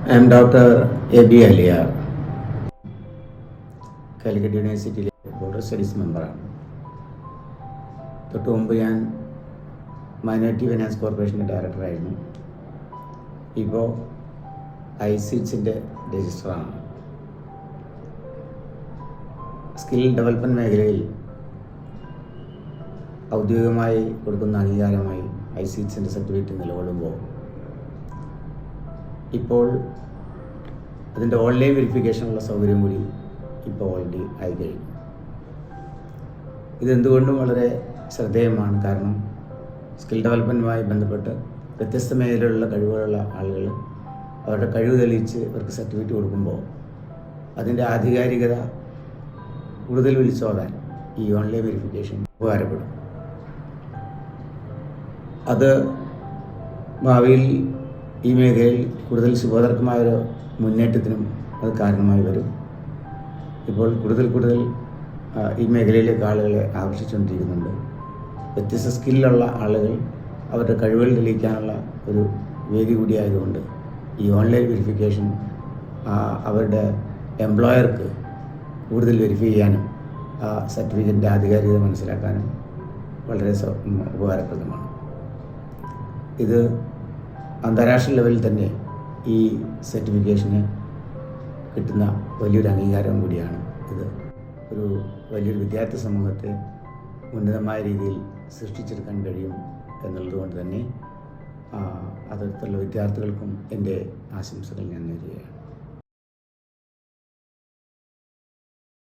I am Dr. A.B. Aliar, Calicut യൂണിവേഴ്സിറ്റിയിലെ border studies മെമ്പറാണ്. തൊട്ട് മുമ്പ് ഞാൻ മൈനോറിറ്റി ഫിനാൻസ് കോർപ്പറേഷൻ്റെ ഡയറക്ടറായിരുന്നു. ഇപ്പോൾ ഐസിറ്റ്സിൻ്റെ രജിസ്ട്രാറാണ്. സ്കിൽ ഡെവലപ്മെൻറ്റ് മേഖലയിൽ ഔദ്യോഗികമായി കൊടുക്കുന്ന അംഗീകാരമായി ഐസിറ്റ്സിൻ്റെ സർട്ടിഫിക്കറ്റ് നിലകൊള്ളുമ്പോൾ ഇപ്പോൾ അതിൻ്റെ ഓൺലൈൻ വെരിഫിക്കേഷനുള്ള സൗകര്യം കൂടി ഇപ്പോൾ ഓൾറെഡി ആയി കഴിഞ്ഞു. ഇതെന്തുകൊണ്ടും വളരെ ശ്രദ്ധേയമാണ്. കാരണം സ്കിൽ ഡെവലപ്മെൻറ്റുമായി ബന്ധപ്പെട്ട് വ്യത്യസ്ത മേഖലയിലുള്ള കഴിവുകളുള്ള ആളുകൾ അവരുടെ കഴിവ് തെളിയിച്ച് അവർക്ക് സർട്ടിഫിക്കറ്റ് കൊടുക്കുമ്പോൾ അതിൻ്റെ ആധികാരികത കൂടുതൽ വിളിച്ചോതാൻ ഈ ഓൺലൈൻ വെരിഫിക്കേഷൻ ഉപകാരപ്പെടും. അത് ഭാവിയിൽ ഈ മേഖലയിൽ കൂടുതൽ ശുഭതർക്കമായൊരു മുന്നേറ്റത്തിനും അത് കാരണമായി വരും. ഇപ്പോൾ കൂടുതൽ ഈ മേഖലയിലേക്ക് ആളുകളെ ആകർഷിച്ചുകൊണ്ടിരിക്കുന്നുണ്ട്. വ്യത്യസ്ത സ്കില്ലുള്ള ആളുകൾ അവരുടെ കഴിവുകൾ തെളിയിക്കാനുള്ള ഒരു വേദി കൂടിയായതുകൊണ്ട് ഈ ഓൺലൈൻ വെരിഫിക്കേഷൻ അവരുടെ എംപ്ലോയർക്ക് കൂടുതൽ വെരിഫൈ ചെയ്യാനും ആ സർട്ടിഫിക്കറ്റിൻ്റെ ആധികാരികത മനസ്സിലാക്കാനും വളരെ ഉപകാരപ്രദമാണ്. ഇത് അന്താരാഷ്ട്ര ലെവലിൽ തന്നെ ഈ സർട്ടിഫിക്കേഷന് കിട്ടുന്ന വലിയൊരു അംഗീകാരം കൂടിയാണ്. ഇത് ഒരു വലിയൊരു വിദ്യാർത്ഥി സമൂഹത്തെ ഉന്നതമായ രീതിയിൽ സൃഷ്ടിച്ചെടുക്കാൻ കഴിയും എന്നുള്ളതുകൊണ്ട് തന്നെ അത്തരത്തിലുള്ള വിദ്യാർത്ഥികൾക്കും എൻ്റെ ആശംസകൾ ഞാൻ നേരുകയാണ്.